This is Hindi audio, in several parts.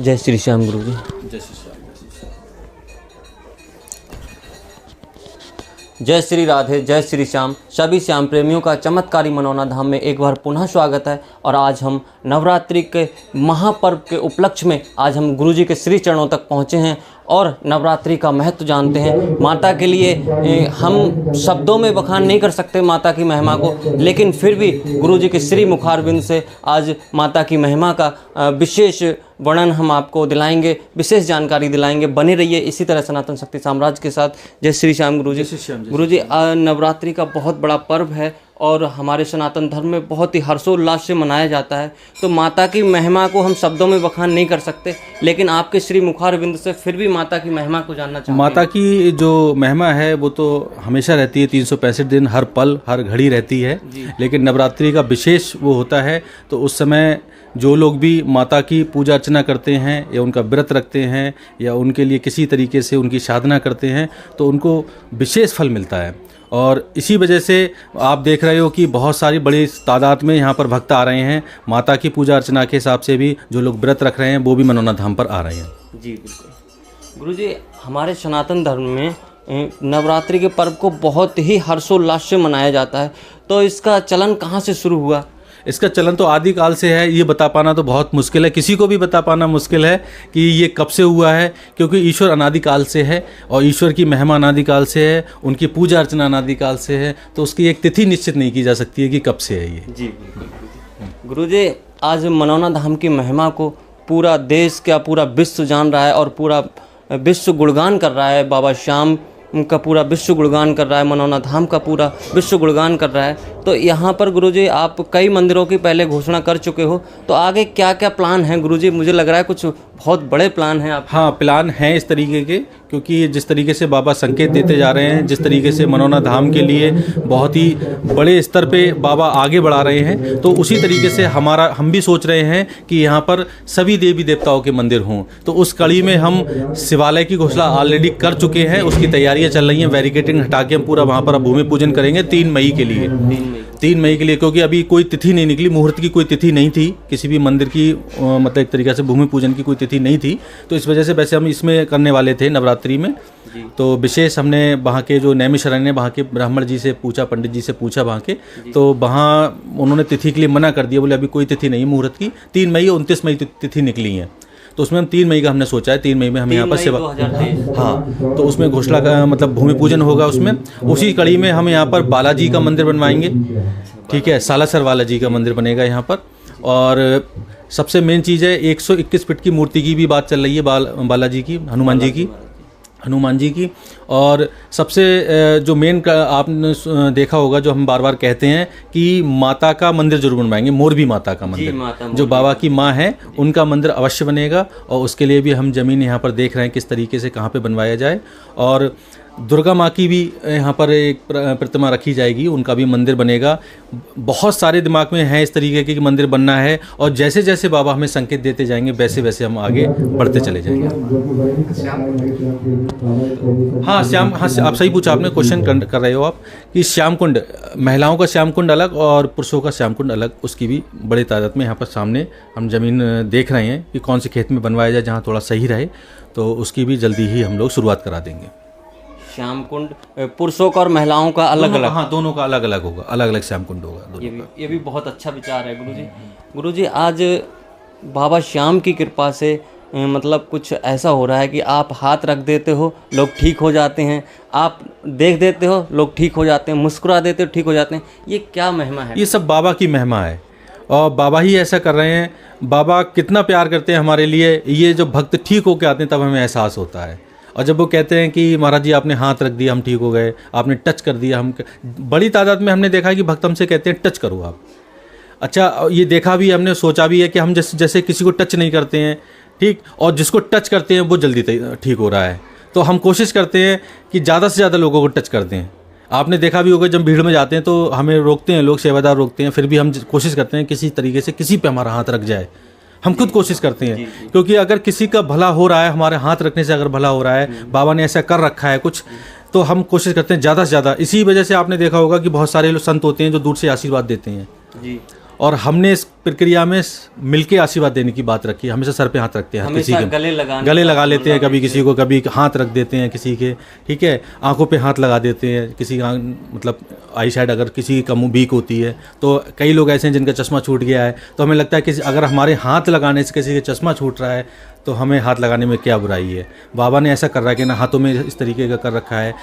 जय श्री श्याम गुरु जी। जय श्री श्याम। जय श्री राधे, जय श्री श्याम। सभी श्याम प्रेमियों का चमत्कारी मनौना धाम में एक बार पुनः स्वागत है। और आज हम नवरात्रि के महापर्व के उपलक्ष्य में आज हम गुरु जी के श्री चरणों तक पहुँचे हैं और नवरात्रि का महत्व जानते हैं। माता के लिए हम शब्दों में बखान नहीं कर सकते माता की महिमा को, लेकिन फिर भी गुरु जी के श्री मुखारविंद से आज माता की महिमा का विशेष वर्णन हम आपको दिलाएंगे, विशेष जानकारी दिलाएंगे। बने रहिए इसी तरह सनातन शक्ति साम्राज्य के साथ। जय श्री श्याम गुरु जी। गुरु जी, नवरात्रि का बहुत बड़ा पर्व है और हमारे सनातन धर्म में बहुत ही हर्षोल्लास से मनाया जाता है। तो माता की महिमा को हम शब्दों में बखान नहीं कर सकते, लेकिन आपके श्री मुखारविंद से फिर भी माता की महिमा को जानना चाहते हैं। माता की जो महिमा है वो तो हमेशा रहती है, 365 दिन हर पल हर घड़ी रहती है। लेकिन नवरात्रि का विशेष वो होता है, तो उस समय जो लोग भी माता की पूजा अर्चना करते हैं या उनका व्रत रखते हैं या उनके लिए किसी तरीके से उनकी साधना करते हैं तो उनको विशेष फल मिलता है। और इसी वजह से आप देख रहे हो कि बहुत सारी बड़ी तादाद में यहाँ पर भक्त आ रहे हैं। माता की पूजा अर्चना के हिसाब से भी जो लोग व्रत रख रहे हैं वो भी मनौना धाम पर आ रहे हैं। जी बिल्कुल। गुरु जी, हमारे सनातन धर्म में नवरात्रि के पर्व को बहुत ही हर्षोल्लास से मनाया जाता है। तो इसका चलन कहाँ से शुरू हुआ? इसका चलन तो आदिकाल से है। ये बता पाना तो बहुत मुश्किल है, किसी को भी बता पाना मुश्किल है कि ये कब से हुआ है, क्योंकि ईश्वर अनादिकाल से है और ईश्वर की महिमा अनादिकाल से है, उनकी पूजा अर्चना अनादिकाल से है। तो उसकी एक तिथि निश्चित नहीं की जा सकती है कि कब से है ये। जी बिल्कुल। गुरु जी, आज मनौना धाम की महिमा को पूरा देश क्या पूरा विश्व जान रहा है और पूरा विश्व गुणगान कर रहा है। बाबा श्याम का पूरा विश्व गुणगान कर रहा है, मनौना धाम का पूरा विश्व गुणगान कर रहा है। तो यहाँ पर गुरुजी आप कई मंदिरों की पहले घोषणा कर चुके हो, तो आगे क्या क्या प्लान हैं गुरुजी? मुझे लग रहा है कुछ बहुत बड़े प्लान हैं आप। हाँ, प्लान हैं इस तरीके के, क्योंकि जिस तरीके से बाबा संकेत देते जा रहे हैं, जिस तरीके से मनौना धाम के लिए बहुत ही बड़े स्तर पे बाबा आगे बढ़ा रहे हैं, तो उसी तरीके से हम भी सोच रहे हैं कि यहाँ पर सभी देवी देवताओं के मंदिर हों। तो उस कड़ी में हम शिवालय की घोषणा ऑलरेडी कर चुके हैं, उसकी तैयारियाँ चल रही हैं। बैरिकेडिंग हटा के हम पूरा वहाँ पर भूमि पूजन करेंगे 3 मई के लिए। 3 मई के लिए, क्योंकि अभी कोई तिथि नहीं निकली, मुहूर्त की कोई तिथि नहीं थी किसी भी मंदिर की, मतलब एक तरीके से भूमि पूजन की कोई तिथि नहीं थी। तो इस वजह से वैसे हम इसमें करने वाले थे नवरात्रि में। तो विशेष हमने वहाँ के जो नैमिषारण्य वहाँ के ब्राह्मण जी से पूछा, पंडित जी से पूछा वहाँ के, तो वहाँ उन्होंने तिथि के लिए मना कर दिया, बोले अभी कोई तिथि नहीं मुहूर्त की। 3 मई और 29 मई तिथि निकली है, तो उसमें हम 3 मई का हमने सोचा है। 3 मई में हम यहाँ पर सेवा, हाँ, तो उसमें घोषणा का मतलब भूमि पूजन होगा उसमें। उसी कड़ी में हम यहाँ पर बालाजी का मंदिर बनवाएंगे, ठीक है, सालासर बालाजी का मंदिर बनेगा यहाँ पर। और सबसे मेन चीज़ है 121 फीट की मूर्ति की भी बात चल रही है, बालाजी की, हनुमान जी की। और सबसे जो मेन आपने देखा होगा, जो हम बार बार कहते हैं कि माता का मंदिर जरूर बनवाएंगे। मोरबी माता का मंदिर, जो बाबा की माँ है, उनका मंदिर अवश्य बनेगा। और उसके लिए भी हम ज़मीन यहाँ पर देख रहे हैं किस तरीके से कहाँ पे बनवाया जाए। और दुर्गा माँ की भी यहाँ पर एक प्रतिमा रखी जाएगी, उनका भी मंदिर बनेगा। बहुत सारे दिमाग में हैं इस तरीके के कि मंदिर बनना है, और जैसे जैसे बाबा हमें संकेत देते जाएंगे वैसे वैसे हम आगे बढ़ते चले जाएंगे। हाँ, आप सही पूछा आपने, क्वेश्चन कर रहे हो आप कि श्याम कुंड, महिलाओं का श्याम कुंड अलग और पुरुषों का श्याम कुंड अलग, उसकी भी बड़ी तादाद में यहाँ पर सामने हम ज़मीन देख रहे हैं कि कौन से खेत में बनवाया जाए जहाँ थोड़ा सही रहे। तो उसकी भी जल्दी ही हम लोग शुरुआत करा देंगे। श्याम कुंड पुरुषों का और महिलाओं का अलग अलग? हाँ, दोनों का अलग अलग होगा, अलग अलग श्याम कुंड होगा। ये भी बहुत अच्छा विचार है गुरुजी। गुरुजी, आज बाबा श्याम की कृपा से मतलब कुछ ऐसा हो रहा है कि आप हाथ रख देते हो, लोग ठीक हो जाते हैं, आप देख देते हो, लोग ठीक हो जाते हैं, मुस्कुरा देते हो, ठीक हो जाते हैं। ये क्या महिमा है? ये सब बाबा की महिमा है और बाबा ही ऐसा कर रहे हैं। बाबा कितना प्यार करते हैं हमारे लिए। ये जो भक्त ठीक होकर आते हैं तब हमें एहसास होता है। और जब वो कहते हैं कि महाराज जी आपने हाथ रख दिया हम ठीक हो गए, आपने टच कर दिया हम, बड़ी तादाद में हमने देखा है कि भक्त हमसे कहते हैं टच करो आप। अच्छा, ये देखा भी हमने, सोचा भी है कि हम जैसे किसी को टच नहीं करते हैं, ठीक, और जिसको टच करते हैं वो जल्दी ठीक हो रहा है। तो हम कोशिश करते हैं कि ज़्यादा से ज़्यादा लोगों को टच करते हैं। आपने देखा भी होगा जब भीड़ में जाते हैं तो हमें रोकते हैं लोग, सेवादार रोकते हैं, फिर भी हम कोशिश करते हैं किसी तरीके से किसी पे हमारा हाथ रख जाए। हम खुद कोशिश करते हैं, क्योंकि अगर किसी का भला हो रहा है, हमारे हाथ रखने से अगर भला हो रहा है, बाबा ने ऐसा कर रखा है कुछ, तो हम कोशिश करते हैं ज़्यादा से ज़्यादा। इसी वजह से आपने देखा होगा कि बहुत सारे लोग संत होते हैं जो दूर से आशीर्वाद देते हैं। और हमने इस प्रक्रिया में मिलके आशीर्वाद देने की बात रखी है। हमेशा सर पे हाथ रखते हैं, किसी के गले लगा लेते हैं, कभी किसी को, कभी हाथ रख देते हैं किसी के, ठीक है, आंखों पे हाथ लगा देते हैं किसी का, मतलब आई साइड अगर किसी का मुँह वीक होती है तो कई लोग ऐसे हैं जिनका चश्मा छूट गया है, तो हमें लगता है कि अगर हमारे हाथ लगाने से किसी का चश्मा छूट रहा है तो हमें हाथ लगाने में क्या बुराई है। बाबा ने ऐसा कर रहा है कि ना, हाथों में इस तरीके का कर रखा है।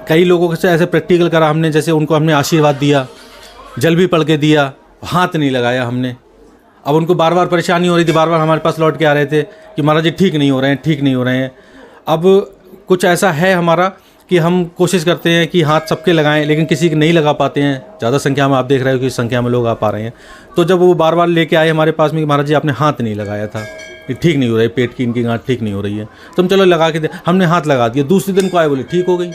कई लोगों से ऐसे प्रैक्टिकल करा हमने, जैसे उनको हमने आशीर्वाद दिया, जल भी पढ़ के दिया, हाथ नहीं लगाया हमने। अब उनको बार बार परेशानी हो रही थी, बार बार हमारे पास लौट के आ रहे थे कि महाराज जी ठीक नहीं हो रहे हैं, ठीक नहीं हो रहे हैं। अब कुछ ऐसा है हमारा कि हम कोशिश करते हैं कि हाथ सबके लगाएं, लेकिन किसी के नहीं लगा पाते हैं। ज़्यादा संख्या में आप देख रहे हो कि संख्या में लोग आ पा रहे हैं। तो जब वो बार बार लेके आए हमारे पास में कि महाराज जी आपने हाथ नहीं लगाया था, ये ठीक नहीं हो रहा है, पेट की इनकी गांठ ठीक नहीं हो रही है, तो हम चलो लगा के दे, हमने हाथ लगा दिया। दूसरे दिन को आए, बोले ठीक हो गई।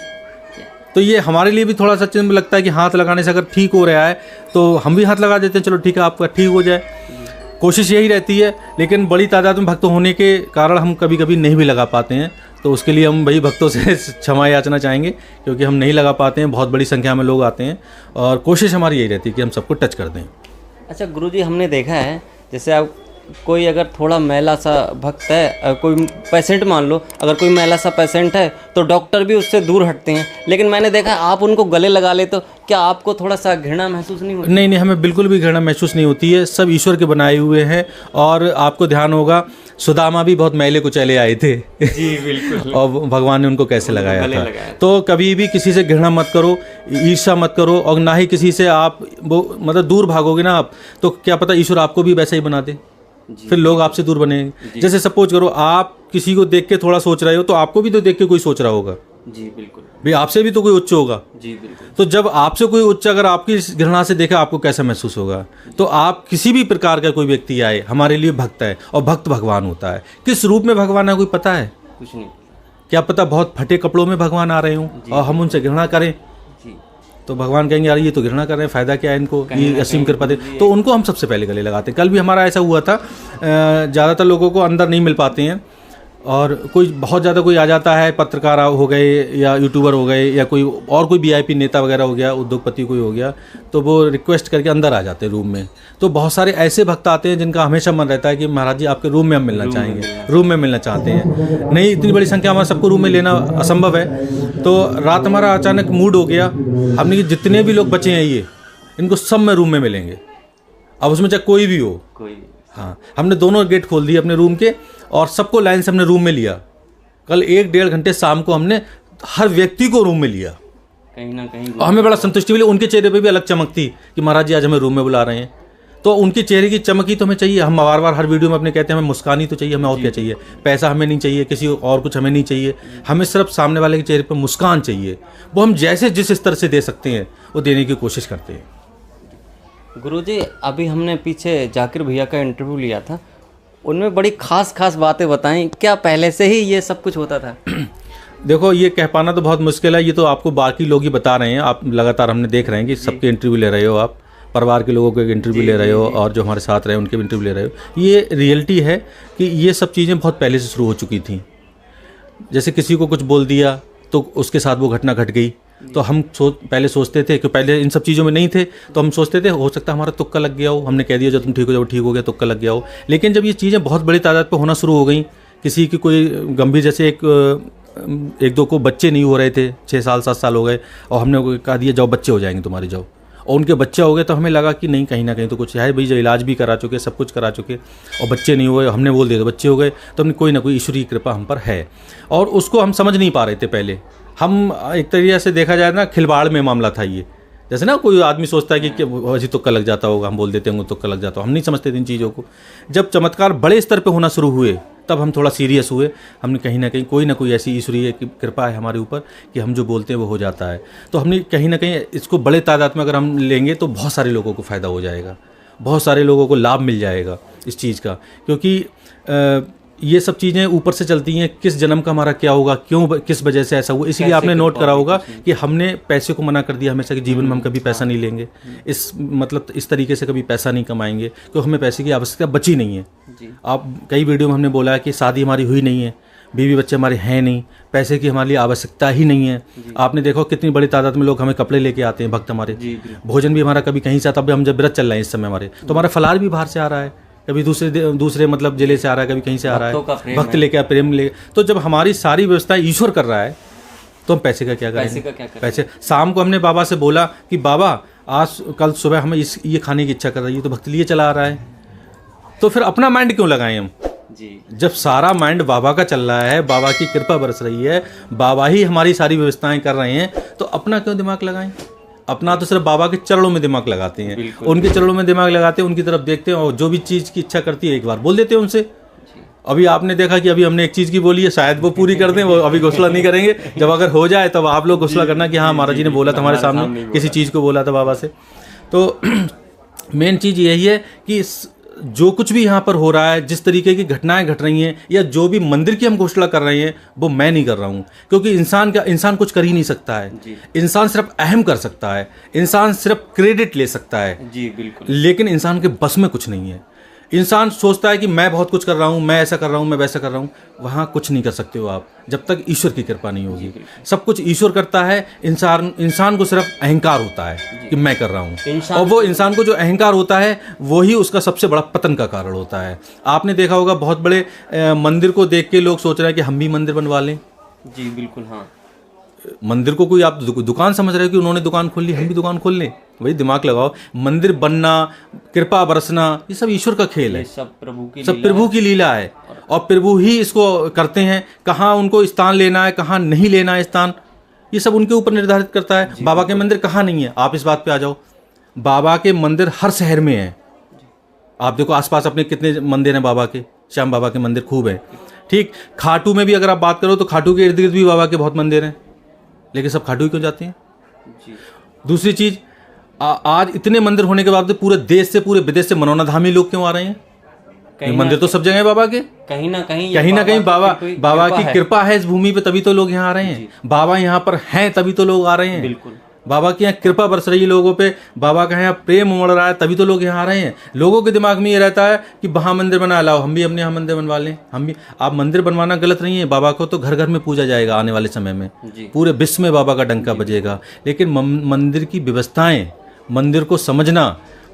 तो ये हमारे लिए भी थोड़ा सा चिन्ह लगता है कि हाथ लगाने से अगर ठीक हो रहा है तो हम भी हाथ लगा देते हैं, चलो ठीक है आपका ठीक हो जाए। कोशिश यही रहती है, लेकिन बड़ी तादाद में भक्त होने के कारण हम कभी कभी नहीं भी लगा पाते हैं, तो उसके लिए हम भाई भक्तों से क्षमा याचना चाहेंगे, क्योंकि हम नहीं लगा पाते हैं, बहुत बड़ी संख्या में लोग आते हैं और कोशिश हमारी यही रहती है कि हम सबको टच कर दें। अच्छा गुरुजी, हमने देखा है जैसे आप कोई अगर थोड़ा मैला सा भक्त है, कोई पेशेंट मान लो, अगर कोई मैला सा पेशेंट है तो डॉक्टर भी उससे दूर हटते हैं, लेकिन मैंने देखा आप उनको गले लगा ले, तो क्या आपको थोड़ा सा घृणा महसूस नहीं होती? नहीं, हमें बिल्कुल भी घृणा महसूस नहीं होती है। सब ईश्वर के बनाए हुए हैं। और आपको ध्यान होगा सुदामा भी बहुत मैले कुचैले आए थे जी बिल्कुल और भगवान ने उनको कैसे लगाया था। तो कभी भी किसी से घृणा मत करो, ईर्ष्या मत करो, और ना ही किसी से आप वो मतलब दूर भागोगे ना आप, तो क्या पता ईश्वर आपको भी वैसा ही बना दे, फिर लोग आपसे दूर बनेंगे। जैसे सपोज करो आप किसी को देख के थोड़ा सोच रहे हो, तो आपको भी तो देख के कोई सोच रहा होगा। जी बिल्कुल। भाई आपसे भी तो कोई उच्च होगा। जी बिल्कुल। तो जब आपसे कोई उच्च अगर आपकी घृणा से देखा, आपको कैसा महसूस होगा? तो आप किसी भी प्रकार का कोई व्यक्ति आए, हमारे लिए भक्त है, और भक्त भगवान होता है। किस रूप में भगवान है कोई पता है? कुछ नहीं। क्या पता बहुत फटे कपड़ों में भगवान आ रहे हों और हम उनसे घृणा करें, तो भगवान कहेंगे यार ये तो घृणा कर रहे हैं, फायदा क्या है इनको, ये असीम कृपा दे, तो उनको हम सबसे पहले गले लगाते हैं। कल भी हमारा ऐसा हुआ था, ज़्यादातर लोगों को अंदर नहीं मिल पाते हैं, और कोई बहुत ज़्यादा कोई आ जाता है, पत्रकार हो गए या यूट्यूबर हो गए या कोई और कोई वीआईपी नेता वगैरह हो गया, उद्योगपति कोई हो गया, तो वो रिक्वेस्ट करके अंदर आ जाते हैं रूम में। तो बहुत सारे ऐसे भक्त आते हैं जिनका हमेशा मन रहता है कि महाराज जी आपके रूम में हम मिलना चाहेंगे, रूम में मिलना चाहते हैं। नहीं, इतनी बड़ी संख्या में सबको रूम में लेना असंभव है। तो रात हमारा अचानक मूड हो गया, हमने कि जितने भी लोग बचे हैं ये, इनको सब में रूम में मिलेंगे, अब उसमें चाहे कोई भी हो। हाँ, हमने दोनों गेट खोल दिए अपने रूम के और सबको लाइन से हमने रूम में लिया। कल 1-1.5 घंटे शाम को हमने हर व्यक्ति को रूम में लिया, कहीं ना कहीं, और हमें बड़ा संतुष्टि मिली। उनके चेहरे पे भी अलग चमक थी कि महाराज जी आज हमें रूम में बुला रहे हैं, तो उनके चेहरे की चमक ही तो हमें चाहिए। हम बार बार हर वीडियो में अपने कहते हैं हमें मुस्कान ही तो चाहिए, हमें और क्या चाहिए? पैसा हमें नहीं चाहिए, किसी और कुछ हमें नहीं चाहिए, हमें सिर्फ सामने वाले के चेहरे पर मुस्कान चाहिए। वो हम जैसे जिस स्तर से दे सकते हैं वो देने की कोशिश करते हैं। गुरुजी, अभी हमने पीछे जाकिर भैया का इंटरव्यू लिया था, उनमें बड़ी खास बातें बताई, क्या पहले से ही ये सब कुछ होता था? देखो, ये कह पाना तो बहुत मुश्किल है, ये तो आपको बाकी लोग ही बता रहे हैं। आप लगातार हमने देख रहे हैं कि सबके इंटरव्यू ले रहे हो, आप परिवार के लोगों के इंटरव्यू ले रहे हो, और जो हमारे साथ रहे उनके भी इंटरव्यू ले रहे हो। ये रियलिटी है कि ये सब चीज़ें बहुत पहले से शुरू हो चुकी थी। जैसे किसी को कुछ बोल दिया तो उसके साथ वो घटना घट गई, तो हम पहले सोचते थे कि पहले इन सब चीज़ों में नहीं थे, तो हम सोचते थे हो सकता है हमारा तुक्का लग गया हो, हमने कह दिया जब तुम ठीक हो जाओ, ठीक हो गया, तुक्का लग गया हो। लेकिन जब ये चीज़ें बहुत बड़ी तादाद पर होना शुरू हो गई, किसी की कोई गंभीर, जैसे एक दो को बच्चे नहीं हो रहे थे, 6 साल 7 साल हो गए, और हमने कहा दिया जाओ बच्चे हो जाएंगे तुम्हारे, जाओ, और उनके बच्चे हो गए, तो हमें लगा कि नहीं, कहीं ना कहीं तो कुछ है भाई, जो इलाज भी करा चुके, सब कुछ करा चुके, और बच्चे नहीं हुए, हमने बोल दिया तो बच्चे हो गए, तो हमने कोई ना कोई ईश्वरीय कृपा हम पर है। और उसको हम समझ नहीं पा रहे थे पहले। हम एक तरीके से देखा जाए ना, खिलवाड़ में मामला था ये। जैसे ना कोई आदमी सोचता है कि अजी तुक्का लग जाता होगा, हम बोल देते होंगे तुक्का लग जाता हो, हम नहीं समझते थे इन चीज़ों को। जब चमत्कार बड़े स्तर पे होना शुरू हुए, तब हम थोड़ा सीरियस हुए। हमने कहीं ना कोई ऐसी ईश्वरीय कृपा है हमारे ऊपर कि हम जो बोलते हैं वो हो जाता है। तो हमने कहीं ना कहीं इसको बड़े तादाद में अगर हम लेंगे तो बहुत सारे लोगों को फ़ायदा हो जाएगा, बहुत सारे लोगों को लाभ मिल जाएगा इस चीज़ का। क्योंकि ये सब चीज़ें ऊपर से चलती हैं, किस जन्म का हमारा क्या होगा, क्यों, किस वजह से ऐसा हुआ। इसीलिए आपने नोट करा होगा कि हमने पैसे को मना कर दिया हमेशा, कि जीवन में हम कभी पैसा नहीं लेंगे, इस तरीके से कभी पैसा नहीं कमाएंगे, क्योंकि हमें पैसे की आवश्यकता बची नहीं है। आप कई वीडियो में हमने बोला है कि शादी हमारी हुई नहीं है, बीवी बच्चे हमारे हैं नहीं, पैसे की हमारे लिए आवश्यकता ही नहीं है। आपने देखो कितनी बड़ी तादाद में लोग हमें कपड़े लेके आते हैं, भक्त हमारे। भोजन भी हमारा कभी कहीं से आता, हम जब व्रत चल रहे हैं इस समय हमारे, तो हमारा फलार भी बाहर से आ रहा है, कभी दूसरे मतलब जिले से आ रहा है, कभी कहीं से आ रहा है, भक्त लेके आ, प्रेम ले। तो जब हमारी सारी व्यवस्था ईश्वर कर रहा है तो हम पैसे का क्या करेंगे? पैसे शाम को हमने बाबा से बोला कि बाबा आज कल सुबह हमें ये खाने की इच्छा कर रही है, तो भक्त लिए चला आ रहा है, तो फिर अपना माइंड क्यों लगाएं हम? जब सारा माइंड बाबा का चल रहा है, बाबा की कृपा बरस रही है, बाबा ही हमारी सारी व्यवस्थाएं कर रहे हैं, तो अपना क्यों दिमाग लगाएं? अपना तो सिर्फ बाबा के चरणों में दिमाग लगाते हैं, उनके चरणों में दिमाग लगाते हैं, उनकी तरफ देखते हैं और जो भी चीज़ की इच्छा करती है एक बार बोल देते हैं उनसे। अभी आपने देखा कि अभी हमने एक चीज़ की बोली है, शायद वो पूरी कर दें, वो अभी घोषणा नहीं करेंगे, जब अगर हो जाए तब आप लोग घोषणा करना कि हाँ महाराज जी ने बोला था हमारे सामने, किसी चीज़ को बोला था बाबा से। तो मेन चीज़ यही है कि जो कुछ भी यहाँ पर हो रहा है, जिस तरीके की घटनाएं घट रही हैं, या जो भी मंदिर की हम घोषणा कर रहे हैं, वो मैं नहीं कर रहा हूँ, क्योंकि इंसान कुछ कर ही नहीं सकता है। इंसान सिर्फ अहम कर सकता है, इंसान सिर्फ क्रेडिट ले सकता है जी, बिल्कुल। लेकिन इंसान के बस में कुछ नहीं है। इंसान सोचता है कि मैं बहुत कुछ कर रहा हूँ, मैं ऐसा कर रहा हूँ, मैं वैसा कर रहा हूँ, वहाँ कुछ नहीं कर सकते हो आप जब तक ईश्वर की कृपा नहीं होगी। सब कुछ ईश्वर करता है, इंसान को सिर्फ अहंकार होता है कि मैं कर रहा हूँ, और वो इंसान को जो अहंकार होता है वही उसका सबसे बड़ा पतन का कारण होता है। आपने देखा होगा बहुत बड़े मंदिर को देख के लोग सोच रहे हैं कि हम भी मंदिर बनवा लें। जी बिल्कुल, हाँ। मंदिर को कोई आप दुकान समझ रहे हो कि उन्होंने दुकान खोल ली, हम भी दुकान खोल लें? वही दिमाग लगाओ, मंदिर बनना, कृपा बरसना, ये सब ईश्वर का खेल है, सब प्रभु की लीला है, और प्रभु ही इसको करते हैं। कहाँ उनको स्थान लेना है, कहाँ नहीं लेना है स्थान, ये सब उनके ऊपर निर्धारित करता है। बाबा के मंदिर कहाँ नहीं है, आप इस बात पे आ जाओ, बाबा के मंदिर हर शहर में है। आप देखो आसपास अपने कितने मंदिर हैं बाबा के, श्याम बाबा के मंदिर खूब है। ठीक, खाटू में भी अगर आप बात करो तो खाटू के इर्द गिर्द भी बाबा के बहुत मंदिर हैं, लेकिन सब खाटू ही क्यों जाते हैं जी। दूसरी चीज, आज इतने मंदिर होने के बाद पूरे देश से, पूरे विदेश से मनोना धामी लोग क्यों आ रहे हैं? मंदिर तो सब जगह है बाबा के, कहीं ना कहीं बाबा की कृपा है इस भूमि पे, तभी तो लोग यहाँ आ रहे हैं। बाबा यहाँ पर हैं तभी तो लोग आ रहे हैं। बिल्कुल, बाबा की यहाँ कृपा बरस रही है लोगों पे, बाबा का यहाँ प्रेम उमड़ रहा है, तभी तो लोग यहाँ आ रहे हैं। लोगों के दिमाग में ये रहता है कि वहाँ मंदिर बना लाओ, हम भी अपने यहाँ मंदिर बनवा लें, हम भी। आप मंदिर बनवाना गलत नहीं है, बाबा को तो घर घर में पूजा जाएगा आने वाले समय में, पूरे विश्व में बाबा का डंका बजेगा। लेकिन मंदिर की व्यवस्थाएं, मंदिर को समझना,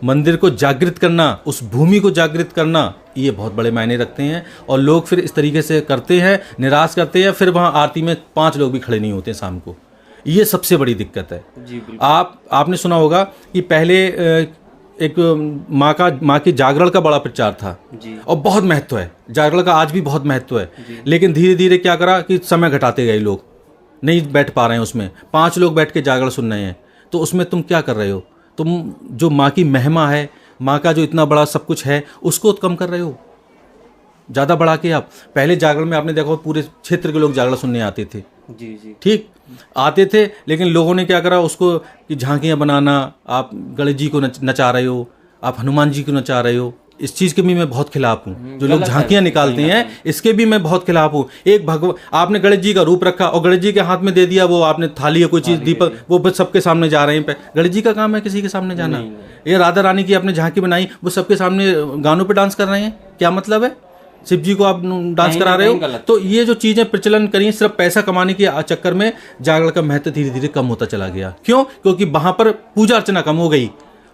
मंदिर को जागृत करना, उस भूमि को जागृत करना, ये बहुत बड़े मायने रखते हैं। और लोग फिर इस तरीके से करते हैं, निराश करते हैं, फिर वहाँ आरती में 5 लोग भी खड़े नहीं होते शाम को। ये सबसे बड़ी दिक्कत है जी। आपने सुना होगा कि पहले एक माँ की जागरण का बड़ा प्रचार था जी, और बहुत महत्व है जागरण का, आज भी बहुत महत्व है। लेकिन धीरे धीरे क्या करा कि समय घटाते गए, लोग नहीं बैठ पा रहे हैं उसमें। 5 लोग बैठ के जागरण सुन रहे हैं, तो उसमें तुम क्या कर रहे हो? तुम जो माँ की महिमा है, माँ का जो इतना बड़ा सब कुछ है, उसको कम कर रहे हो ज़्यादा बढ़ा के। आप पहले जागरण में आपने देखा पूरे क्षेत्र के लोग जागरण सुनने आते थे जी, ठीक आते थे, लेकिन लोगों ने क्या करा उसको कि झांकियाँ बनाना, आप गणेश जी को नचा रहे हो, आप हनुमान जी को नचा रहे हो। इस चीज़ के भी मैं बहुत खिलाफ हूँ। जो लोग झांकियाँ निकालते हैं, इसके भी मैं बहुत खिलाफ हूँ। एक आपने गणेश जी का रूप रखा और गणेश जी के हाथ में दे दिया, वो आपने थाली या कोई चीज़, दीपक, वो सबके सामने जा रहे हैं। गणेश जी का काम है किसी के सामने जाना? ये राधा रानी की आपने झांकी बनाई, वो सबके सामने गानों पर डांस कर रहे हैं, क्या मतलब है? शिव जी को आप डांस करा रहे हो। तो ये जो चीजें प्रचलन करी, सिर्फ पैसा कमाने के चक्कर में जागरण का महत्व धीरे धीरे कम होता चला गया। क्यों? क्योंकि वहां पर पूजा अर्चना कम हो गई,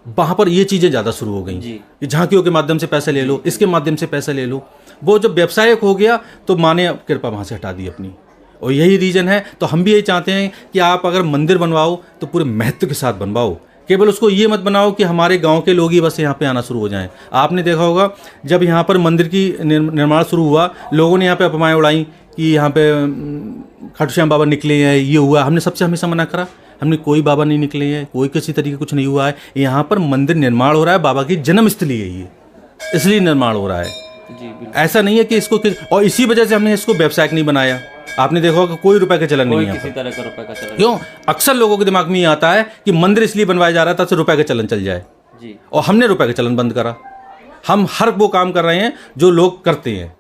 वहां पर ये चीजें ज्यादा शुरू हो गई। झांकियों के माध्यम से पैसा ले लो, इसके माध्यम से पैसा ले लो। वो जब व्यवसायिक हो गया तो माँ ने कृपा वहां से हटा दी अपनी, और यही रीजन है। तो हम भी यही चाहते हैं कि आप अगर मंदिर बनवाओ तो पूरे महत्व के साथ बनवाओ, केवल उसको ये मत बनाओ कि हमारे गांव के लोग ही बस यहाँ पे आना शुरू हो जाएं। आपने देखा होगा जब यहाँ पर मंदिर की निर्माण शुरू हुआ, लोगों ने यहाँ पे अफवाहें उड़ाई कि यहाँ पे खाटू श्याम बाबा निकले हैं, ये हुआ। हमने सबसे हमेशा मना करा, हमने कोई बाबा नहीं निकले हैं, कोई किसी तरीके कुछ नहीं हुआ है। यहाँ पर मंदिर निर्माण हो रहा है, बाबा की जन्मस्थली है ये, इसलिए निर्माण हो रहा है जी। ऐसा नहीं है कि इसको, और इसी वजह से हमने इसको व्यवसायिक नहीं बनाया। आपने देखा होगा कोई रुपए का चलन नहीं है, किसी तरह का रुपए का चलन। क्यों? अक्सर लोगों के दिमाग में ये आता है कि मंदिर इसलिए बनवाया जा रहा था ताकि रुपए का चलन चल जाए जी, और हमने रुपए का चलन बंद करा। हम हर वो काम कर रहे हैं जो लोग करते हैं,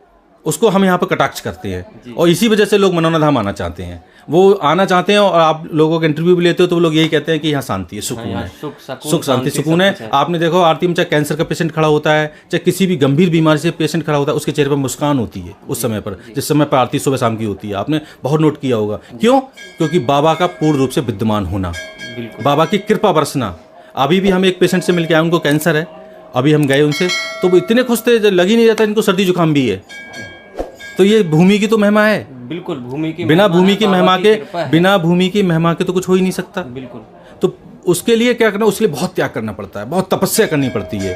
उसको हम यहाँ पर कटाक्ष करते हैं, और इसी वजह से लोग मनोना धाम आना चाहते हैं। वो आना चाहते हैं और आप लोगों का इंटरव्यू भी लेते हो तो वो लोग यही कहते हैं कि यहाँ शांति है, सुकून है, सुख शांति सुकून है। आपने देखो आरती में चाहे कैंसर का पेशेंट खड़ा होता है, चाहे किसी भी गंभीर बीमारी से पेशेंट खड़ा होता है, उसके चेहरे पर मुस्कान होती है उस समय पर, जिस समय पर आरती सुबह शाम की होती है। आपने बहुत नोट किया होगा। क्यों? क्योंकि बाबा का पूर्ण रूप से विद्यमान होना, बाबा की कृपा बरसना। अभी भी हम एक पेशेंट से मिलकर आए, उनको कैंसर है, अभी हम गए उनसे तो वो इतने खुश थे, लग ही नहीं रहता इनको सर्दी जुकाम भी है। तो ये भूमि की तो महिमा है। बिल्कुल, भूमि की बिना भूमि की महिमा के, बिना भूमि की महिमा के तो कुछ हो ही नहीं सकता। बिल्कुल। तो उसके लिए क्या करना, उसके लिए बहुत त्याग करना पड़ता है, बहुत तपस्या करनी पड़ती है,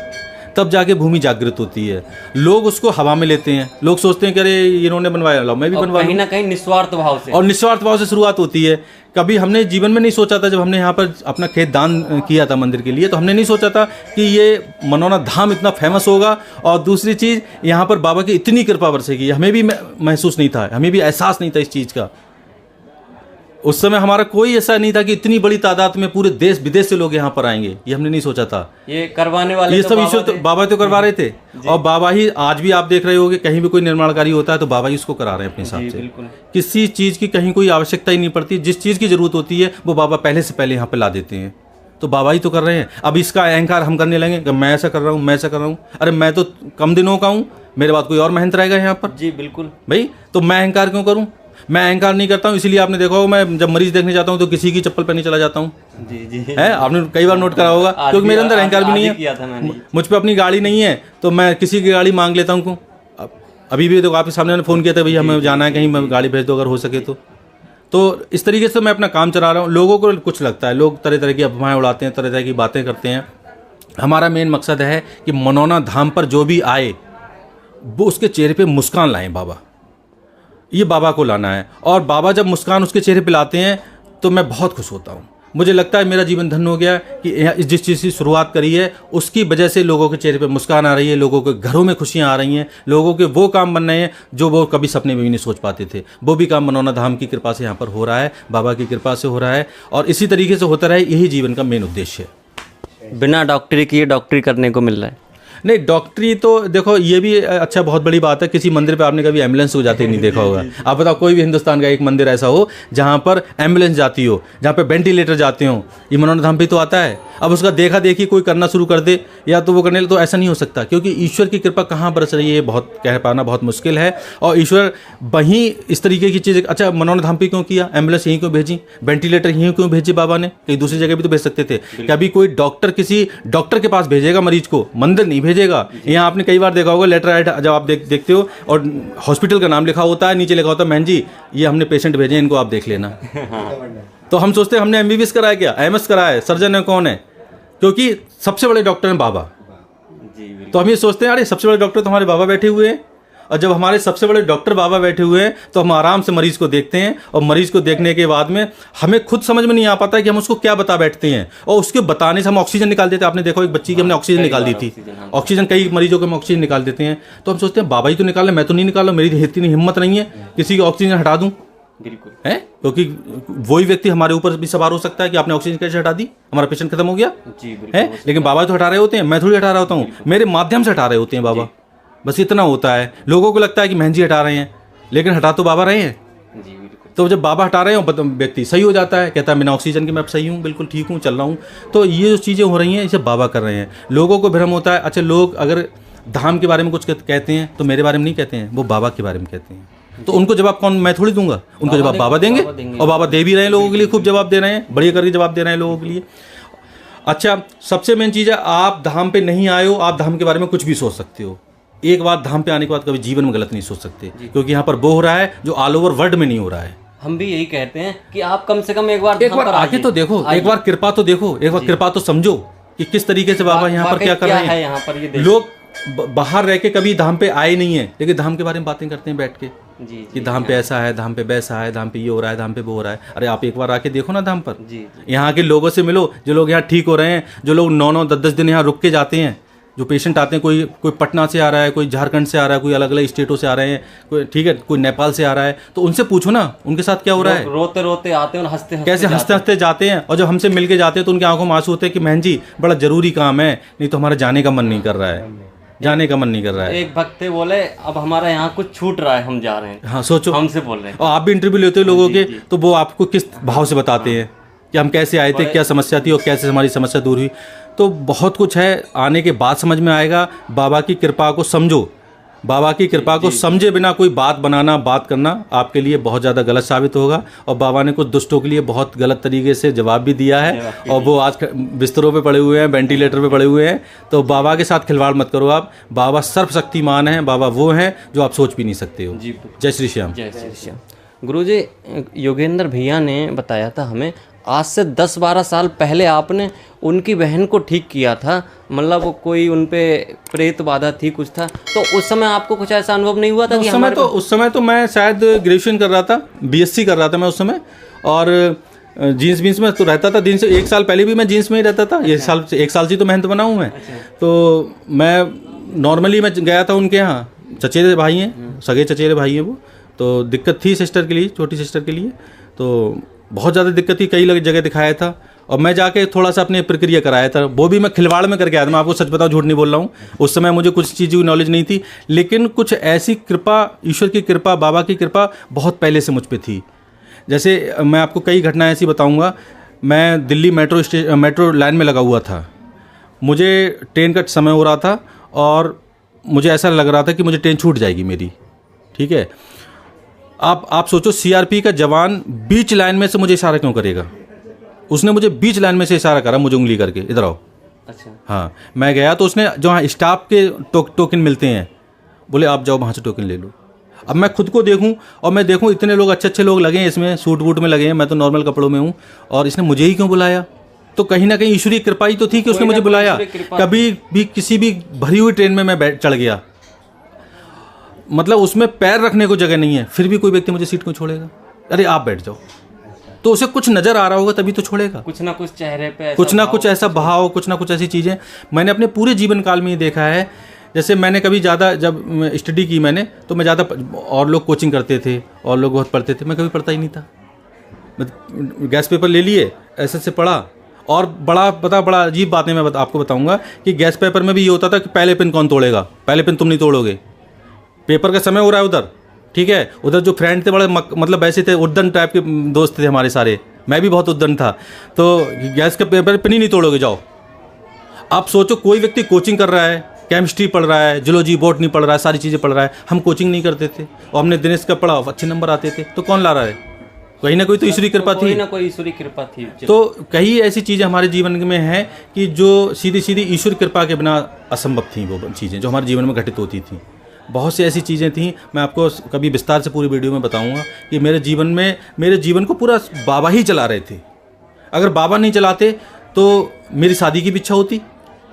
तब जाके भूमि जागृत होती है। लोग उसको हवा में लेते हैं, लोग सोचते हैं कि अरे इन्होंने बनवाया, लो मैं भी बनवा लूं। कहीं ना कहीं निस्वार्थ भाव से, और निस्वार्थ भाव से शुरुआत होती है। कभी हमने जीवन में नहीं सोचा था, जब हमने यहाँ पर अपना खेत दान किया था मंदिर के लिए, तो हमने नहीं सोचा था कि ये मनोना धाम इतना फेमस होगा। और दूसरी चीज़, यहाँ पर बाबा की इतनी कृपा बरसेगी, हमें भी महसूस नहीं था, हमें भी एहसास नहीं था इस चीज़ का। उस समय हमारा कोई ऐसा नहीं था कि इतनी बड़ी तादाद में पूरे देश विदेश से लोग यहाँ पर आएंगे, ये हमने नहीं सोचा था। ये करवाने वाले ये सब ईश्वर तो बाबा तो करवा रहे थे, और बाबा ही आज भी आप देख रहे होगे, कहीं भी कोई निर्माण कार्य होता है तो बाबा ही उसको करा रहे हैं अपने हिसाब से। किसी चीज़ की कहीं कोई आवश्यकता ही नहीं पड़ती, जिस चीज़ की जरूरत होती है वो बाबा पहले से पहले यहाँ पर ला देते हैं, तो बाबा ही तो कर रहे हैं। अब इसका अहंकार हम करने लगे कि मैं ऐसा कर रहा हूँ, मैं ऐसा कर रहा हूँ। अरे मैं तो कम दिनों का हूँ, मेरे बाद कोई और महंत रहेगा यहाँ पर। जी बिल्कुल भाई, तो मैं अहंकार क्यों करूँ? मैं अहंकार नहीं करता हूँ, इसीलिए आपने देखा होगा मैं जब मरीज देखने जाता हूँ तो किसी की चप्पल पहने चला जाता हूँ। जी जी है, आपने कई बार नोट करा होगा, क्योंकि मेरे अंदर अहंकार भी नहीं है। मुझ पे अपनी गाड़ी नहीं है तो मैं किसी की गाड़ी मांग लेता हूँ। अभी भी देखो आपके सामने फ़ोन किया था, भैया हमें जाना है कहीं, मैं गाड़ी भेज दो अगर हो सके तो इस तरीके से मैं अपना काम चला रहा हूँ। लोगों को कुछ लगता है, लोग तरह तरह की अफवाहें उड़ाते हैं, तरह तरह की बातें करते हैं। हमारा मेन मकसद है कि मनोना धाम पर जो भी आए वो उसके चेहरे पे मुस्कान लाएं। बाबा, ये बाबा को लाना है, और बाबा जब मुस्कान उसके चेहरे पे लाते हैं तो मैं बहुत खुश होता हूँ। मुझे लगता है मेरा जीवन धन्य हो गया कि जिस चीज़ की शुरुआत करी है उसकी वजह से लोगों के चेहरे पे मुस्कान आ रही है, लोगों के घरों में खुशियाँ आ रही हैं, लोगों के वो काम बन रहे हैं जो वो कभी सपने में भी नहीं सोच पाते थे। वो भी काम मनोना धाम की कृपा से यहाँ पर हो रहा है, बाबा की कृपा से हो रहा है, और इसी तरीके से होता रहे, यही जीवन का मेन उद्देश्य है। बिना डॉक्टरी किए डॉक्टरी करने को मिल रहा है। नहीं, डॉक्टरी तो देखो ये भी अच्छा बहुत बड़ी बात है। किसी मंदिर पे आपने कभी एम्बुलेंस को जाते ही नहीं देखा होगा। आप बताओ कोई भी हिंदुस्तान का एक मंदिर ऐसा हो जहाँ पर एम्बुलेंस जाती हो, जहाँ पे वेंटिलेटर जाते हो, ये मनोना धाम पे तो आता है। अब उसका देखा देखी कोई करना शुरू कर दे या तो वो करने लगे तो ऐसा नहीं हो सकता, क्योंकि ईश्वर की कृपा कहाँ बरस रही है बहुत कह पाना बहुत मुश्किल है। और ईश्वर वहीं इस तरीके की चीज़, अच्छा मनोना धाम पे क्यों किया, एम्बुलेंस यहीं क्यों भेजी, वेंटिलेटर यहीं क्यों भेजे बाबा ने, कहीं दूसरी जगह भी तो भेज सकते थे। कभी कोई डॉक्टर किसी डॉक्टर के पास भेजेगा मरीज को, मंदिर नहीं भेजेगा। यहाँ आपने कई बार देखा होगा लेटर राइट जब आप देखते हो और हॉस्पिटल का नाम लिखा होता है, नीचे लिखा होता है बहन जी ये हमने पेशेंट भेजे, इनको आप देख लेना। तो हम सोचते हैं हमने एमबीबीएस कराया क्या, एमएस कराया है, सर्जन है कौन है, क्योंकि सबसे बड़े डॉक्टर हैं बाबा। तो हम ये सोचते हैं अरे सबसे बड़े डॉक्टर तो हमारे बाबा बैठे हुए हैं, और जब हमारे सबसे बड़े डॉक्टर बाबा बैठे हुए हैं तो हम आराम से मरीज को देखते हैं, और मरीज को देखने के बाद में हमें खुद समझ में नहीं आ पाता कि हम उसको क्या बता बैठते हैं, और उसके बताने से हम ऑक्सीजन निकाल देते हैं। आपने देखो एक बच्ची की हमने ऑक्सीजन निकाल दी थी, ऑक्सीजन कई मरीजों को हम ऑक्सीजन निकाल देते हैं, तो हम सोचते हैं बाबा ही तो निकाल, मैं तो नहीं निकाला, मेरी इतनी हिम्मत नहीं है किसी की ऑक्सीजन हटा दूँ। बिल्कुल है, क्योंकि वही व्यक्ति हमारे ऊपर भी सवार हो सकता है कि आपने ऑक्सीजन कैसे हटा दी, हमारा पेशेंट खत्म हो गया। जी है, लेकिन बाबा तो हटा रहे होते हैं, मैं थोड़ी हटा रहा होता हूँ, मेरे माध्यम से हटा रहे होते हैं बाबा। बस इतना होता है। लोगों को लगता है कि महंजी हटा रहे हैं, लेकिन हटा तो बाबा रहे हैं। जी बिल्कुल। तो जब बाबा हटा रहे हो व्यक्ति सही हो जाता है, कहता है बिना ऑक्सीजन के मैं अब सही हूँ, बिल्कुल ठीक हूँ, चल रहा हूँ। तो ये जो चीज़ें हो रही हैं इसे बाबा कर रहे हैं। लोगों को भ्रम होता है, अच्छा लोग अगर धाम के बारे में कुछ कहते हैं तो मेरे बारे में नहीं कहते हैं, वो बाबा के बारे में कहते हैं। तो उनको जवाब कौन, मैं थोड़ी दूंगा, उनको जवाब बाबा देंगे, और बाबा दे भी रहे हैं लोगों के लिए, खूब जवाब दे रहे हैं, बढ़िया करके जवाब दे रहे हैं लोगों के लिए। अच्छा, सबसे मेन चीज़ है आप धाम पे नहीं आए हो, आप धाम के बारे में कुछ भी सोच सकते हो। एक बार धाम पे आने के बाद कभी जीवन में गलत नहीं सोच सकते, क्योंकि यहाँ पर वो हो रहा है जो ऑल ओवर वर्ल्ड में नहीं हो रहा है। हम भी यही कहते हैं कि आप कम से कम एक बार आके तो देखो, एक बार कृपा तो देखो, एक बार कृपा तो समझो कि किस तरीके से बाबा यहाँ पर क्या कर रहे हैं। यहाँ पर ये लोग बाहर रह के कभी धाम पे आए नहीं है, लेकिन धाम के बारे में बातें करते हैं बैठ के कि धाम पे ऐसा है, धाम पे वैसा है, धाम पे ये हो रहा है, धाम पे वो हो रहा है। अरे आप एक बार आके देखो ना धाम पर, यहाँ के लोगों से मिलो, जो लोग यहाँ ठीक हो रहे हैं, जो लोग 9-9 10-10 दिन यहाँ रुक के जाते हैं, जो पेशेंट आते हैं, कोई पटना से आ रहा है, कोई झारखंड से आ रहा है, कोई अलग अलग स्टेटों से आ रहे हैं, कोई ठीक है कोई नेपाल से आ रहा है, तो उनसे पूछो ना उनके साथ क्या हो रहा है। रोते रोते आते हैं और हंसते कैसे हंसते हंसते जाते हैं, और जब हमसे मिल के जाते हैं तो उनकी आंखों में आंसू होते हैं कि बहन जी बड़ा जरूरी काम है, नहीं तो हमारा जाने का मन नहीं कर रहा है। जाने का मन नहीं कर रहा है। एक भक्त थे, बोले अब हमारा यहाँ कुछ छूट रहा है, हम जा रहे हैं। हाँ सोचो, हमसे बोल रहे हैं। और आप भी इंटरव्यू लेते हो लोगों के, तो वो आपको किस भाव से बताते हैं कि हम कैसे आए थे, क्या समस्या थी और कैसे हमारी समस्या दूर हुई। तो बहुत कुछ है, आने के बाद समझ में आएगा। बाबा की कृपा को समझो, बाबा की कृपा को समझे बिना कोई बात बनाना, बात करना आपके लिए बहुत ज़्यादा गलत साबित होगा। और बाबा ने कुछ दुष्टों के लिए बहुत गलत तरीके से जवाब भी दिया है, और वो आज बिस्तरों पे पड़े हुए हैं, वेंटिलेटर पे पड़े हुए हैं। तो बाबा के साथ खिलवाड़ मत करो आप। बाबा सर्वशक्तिमान हैं, बाबा वो हैं जो आप सोच भी नहीं सकते हो। जय श्री श्याम। जय श्री श्याम। गुरुजी, योगेंद्र भैया ने बताया था हमें, आज से 10-12 साल पहले आपने उनकी बहन को ठीक किया था। मतलब वो कोई उन पे प्रेत बाधा थी, कुछ था, तो उस समय आपको कुछ ऐसा अनुभव नहीं हुआ था? उस समय तो मैं शायद ग्रेजुएशन कर रहा था, बीएससी कर रहा था मैं उस समय, और जीन्स बीन्स में तो रहता था। दिन से 1 साल पहले भी मैं जीन्स में ही रहता था। ये साल 1 साल से तो मेहनत बना हूँ मैं। तो मैं नॉर्मली मैं गया था उनके यहाँ, चचेरे भाई हैं, सगे चचेरे भाई हैं वो। तो दिक्कत थी सिस्टर के लिए, छोटी सिस्टर के लिए, तो बहुत ज़्यादा दिक्कत थी, कई जगह दिखाया था। और मैं जाके थोड़ा सा अपनी प्रक्रिया कराया था, वो भी मैं खिलवाड़ में करके आया था। मैं आपको सच बताऊं, झूठ नहीं बोल रहा हूँ। उस समय मुझे कुछ चीज़ों की नॉलेज नहीं थी, लेकिन कुछ ऐसी कृपा, ईश्वर की कृपा, बाबा की कृपा बहुत पहले से मुझ पर थी। जैसे मैं आपको कई घटनाएं ऐसी बताऊँगा। मैं दिल्ली मेट्रो लाइन में लगा हुआ था, मुझे ट्रेन का समय हो रहा था, और मुझे ऐसा लग रहा था कि मुझे ट्रेन छूट जाएगी मेरी। ठीक है, आप सोचो, सीआरपी का जवान बीच लाइन में से मुझे इशारा क्यों करेगा? उसने मुझे बीच लाइन में से इशारा करा, मुझे उंगली करके, इधर आओ। अच्छा। हाँ, मैं गया तो उसने, जो हाँ स्टाफ के टोकन मिलते हैं, बोले आप जाओ वहाँ से टोकन ले लो। अब मैं खुद को देखूं, और मैं देखूं इतने लोग, अच्छे लोग लगे हैं इसमें, सूट वूट में लगे हैं, मैं तो नॉर्मल कपड़ों में हूँ, और इसने मुझे ही क्यों बुलाया? तो कहीं ना कहीं ईश्वरीय कृपा ही तो थी कि उसने मुझे बुलाया। कभी भी किसी भी भरी हुई ट्रेन में मैं चढ़ गया, मतलब उसमें पैर रखने को जगह नहीं है, फिर भी कोई व्यक्ति मुझे सीट क्यों छोड़ेगा? अरे आप बैठ जाओ। तो उसे कुछ नजर आ रहा होगा तभी तो छोड़ेगा। कुछ ना कुछ चेहरे पे कुछ ना कुछ ऐसा भाव, कुछ ना कुछ ऐसी चीज़ें मैंने अपने पूरे जीवन काल में ही देखा है। जैसे मैंने कभी ज़्यादा, जब स्टडी की मैंने, तो मैं ज़्यादा, और लोग कोचिंग करते थे और लोग बहुत पढ़ते थे, मैं कभी पढ़ता ही नहीं था। मैं गैस पेपर ले लिए, ऐसे से पढ़ा। और बड़ा अजीब बात है, मैं आपको बताऊँगा कि गैस पेपर में भी ये होता था कि पहले पेन कौन तोड़ेगा, पहले पेन तुम नहीं तोड़ोगे। पेपर का समय हो रहा है उधर, ठीक है, उधर जो फ्रेंड थे बड़े मतलब ऐसे थे, उद्दंड टाइप के दोस्त थे हमारे सारे, मैं भी बहुत उद्दंड था। तो गैस का पेपर पेन ही नहीं तोड़ोगे, जाओ। आप सोचो, कोई व्यक्ति कोचिंग कर रहा है, केमिस्ट्री पढ़ रहा है, जूलॉजी बॉटनी पढ़ रहा है, सारी चीज़ें पढ़ रहा है, हम कोचिंग नहीं करते थे, और हमने दिनेश का पढ़ा, अच्छे नंबर आते थे, तो कौन ला रहा है? कहीं ना कोई तो ईश्वरी कृपा थी, कोई ना कोई ईश्वरी कृपा थी। तो कई ऐसी चीज़ें हमारे जीवन में हैं कि जो सीधी ईश्वर कृपा के बिना असंभव थी, वो चीज़ें जो हमारे जीवन में घटित होती थी। बहुत सी ऐसी चीज़ें थीं, मैं आपको कभी विस्तार से पूरी वीडियो में बताऊंगा कि मेरे जीवन को पूरा बाबा ही चला रहे थे। अगर बाबा नहीं चलाते तो मेरी शादी की भी इच्छा होती,